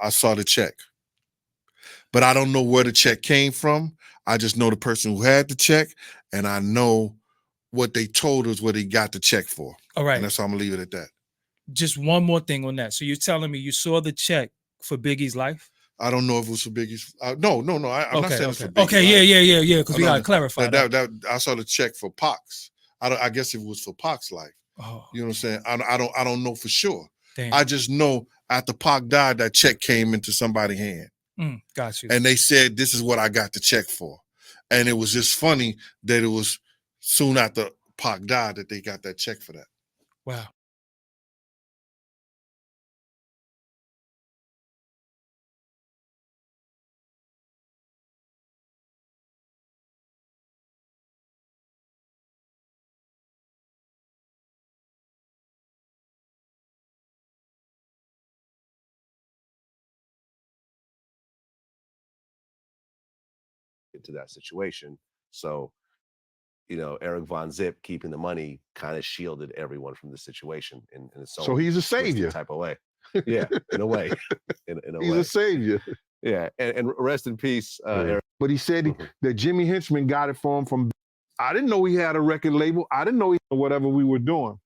I saw the check, but I don't know where the check came from. I just know the person who had the check, and I know what they told us what he got the check for. All And right. that's how I'm gonna leave it at that. Just one more thing on that. So you're telling me you saw the check for Biggie's life? I don't know if it was for Biggie's. No. I'm not Okay, saying it's okay. for Okay, Biggie's life. yeah, because we No, gotta no. clarify that. I saw the check for Pox. I guess it was for Pac's life. Oh, You know what I'm saying? I don't know for sure. damn. I just know after Pac died, that check came into somebody's hand, Got you. and they said, "This is what I got the check for," and it was just funny that it was soon after Pac died that they got that check for that. Wow. into that situation. So, Eric Von Zip keeping the money kind of shielded everyone from the situation in its So own he's a twisted savior. type of way. Yeah, in a way. In a He's way. a savior. Yeah. And rest in peace, Eric. But he said that Jimmy Henchman got it for him from. I didn't know he had a record label. I didn't know whatever we were doing.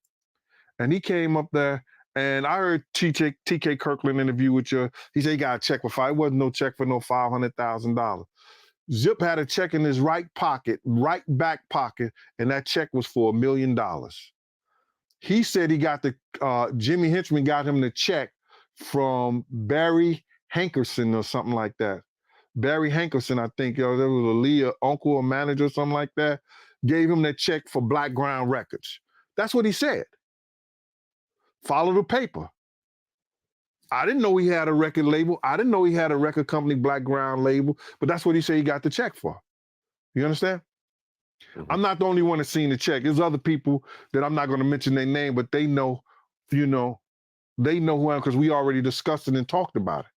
And he came up there, and I heard TK Kirkland interview with you. He said he got a check for five. It wasn't no check for no $500,000. Zip had a check in his right back pocket, and that check was for $1 million. He said he got Jimmy Henchman got him the check from Barry Hankerson or something like that. Barry Hankerson, I think, there was a Leah uncle or manager or something like that, gave him that check for Black Ground Records. That's what he said. Follow the paper. I didn't know he had a record label. I didn't know he had a record company, Black Ground label, but that's what he said he got the check for. You understand? I'm not the only one that's seen the check. There's other people that I'm not going to mention their name, but they know, they know who I am because we already discussed it and talked about it.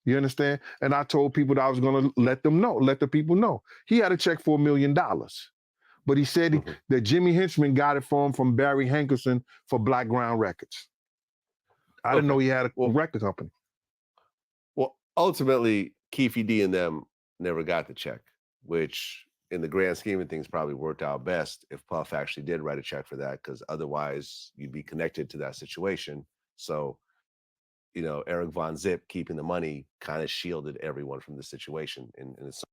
You understand? And I told people that I was going to let the people know. He had a check for $1 million. But he said that Jimmy Henchman got it for him from Barry Hankerson for Black Ground Records. I didn't know he had a record company. Well, ultimately, Keefy D and them never got the check, which in the grand scheme of things probably worked out best if Puff actually did write a check for that, because otherwise you'd be connected to that situation. So, Eric Von Zip keeping the money kind of shielded everyone from the situation in its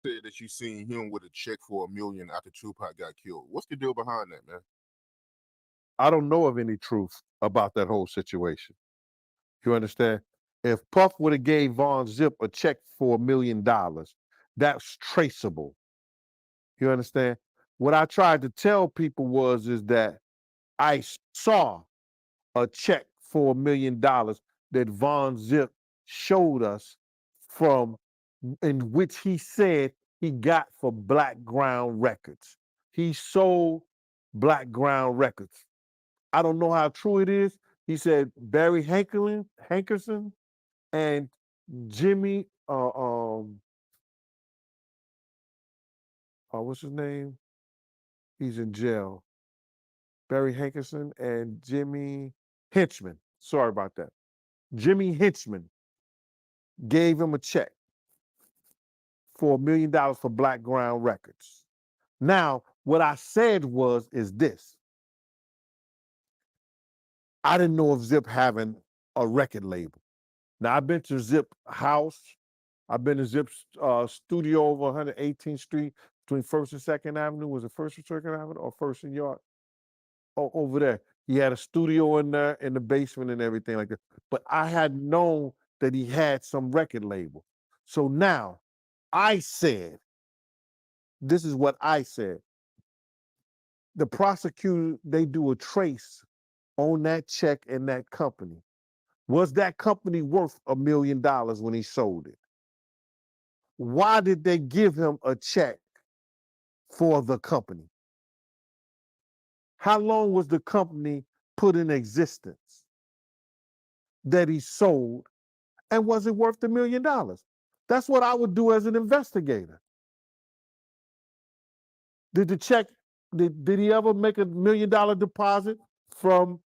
said that you seen him with a check for $1 million after Tupac got killed. What's the deal behind that, man? I don't know of any truth about that whole situation. You understand? If Puff would have gave Von Zip a check for $1 million, that's traceable. You understand? What I tried to tell people is that I saw a check for $1 million that Von Zip showed us from, in which he said he got for Black Ground Records. He sold Black Ground Records. I don't know how true it is. He said Barry Hankerson and Jimmy, what's his name? He's in jail. Barry Hankerson and Jimmy Henchman. Sorry about that. Jimmy Henchman gave him a check for $1 million for Black Ground Records. Now, what I said is this. I didn't know of Zip having a record label. Now, I've been to Zip house. I've been to Zip's studio over 118th Street between 1st and 2nd Avenue. Was it 1st and 2nd Avenue or 1st and Yard? Oh, over there. He had a studio in there in the basement and everything like that. But I had known that he had some record label. So now I said, this is what I said. The prosecutor, they do a trace on that check and that company. Was that company worth $1 million when he sold it? Why did they give him a check for the company? How long was the company put in existence that he sold, and was it worth $1 million? That's what I would do as an investigator. Did the check did he ever make $1 million deposit from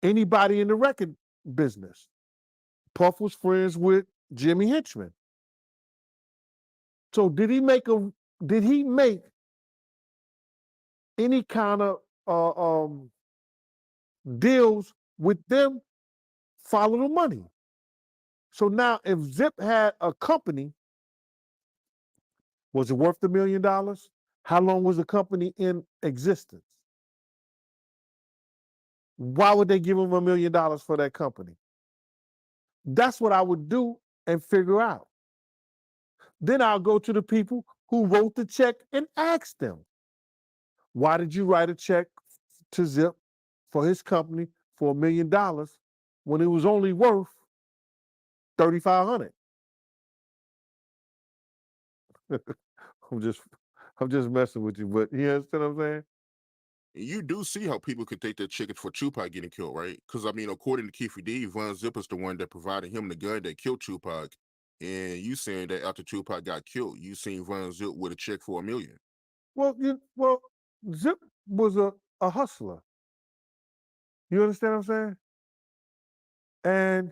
anybody in the record business? Puff was friends with Jimmy Hinchman. So did he make any kind of deals with them? Follow the money. So now if Zip had a company, was it worth $1 million? How long was the company in existence? Why would they give him $1 million for that company? That's what I would do and figure out. Then I'll go to the people who wrote the check and ask them, why did you write a check to Zip for his company for $1 million when it was only worth $3,500? I'm just messing with you, but you understand what I'm saying? You do see how people could take that chicken for Tupac getting killed, right? Because I mean, according to Keefe D, Von Zipper's the one that provided him the gun that killed Tupac. And you saying that after Tupac got killed, you seen Von Zip with a check for $1 million. Well, Zip was a hustler. You understand what I'm saying? And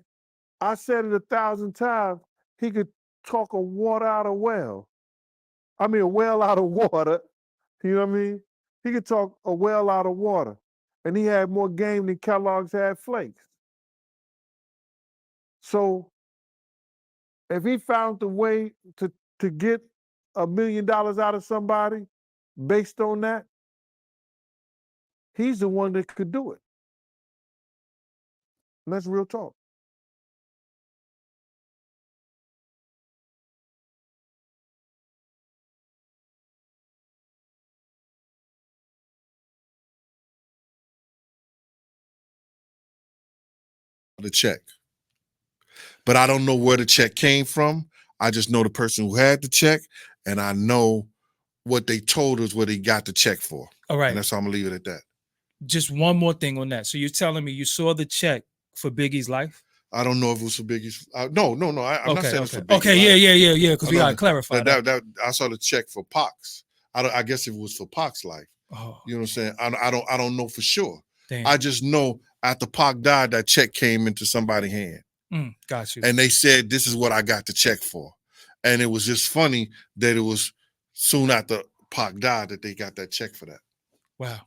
I said it 1,000 times, he could talk a water out of well. I mean, a well out of water. You know what I mean? He could talk a well out of water. And he had more game than Kellogg's had flakes. So if he found a way to get $1 million out of somebody based on that, he's the one that could do it. And that's real talk. The check. But I don't know where the check came from. I just know the person who had the check, and I know what they told us what he got the check for. All right. And that's how I'm gonna leave it at that. Just one more thing on that. So you're telling me you saw the check for Biggie's life? I don't know if it was for Biggie's. No. I'm not saying it's for Biggie's Okay, life. yeah. Because we gotta clarify that. That I saw the check for Pac's. I guess if it was for Pac's life. Oh, You know what I'm saying? I don't know for sure. damn. I just know after Pac died, that check came into somebody's hand. Got you. And they said, this is what I got the check for. And it was just funny that it was soon after Pac died that they got that check for that. Wow.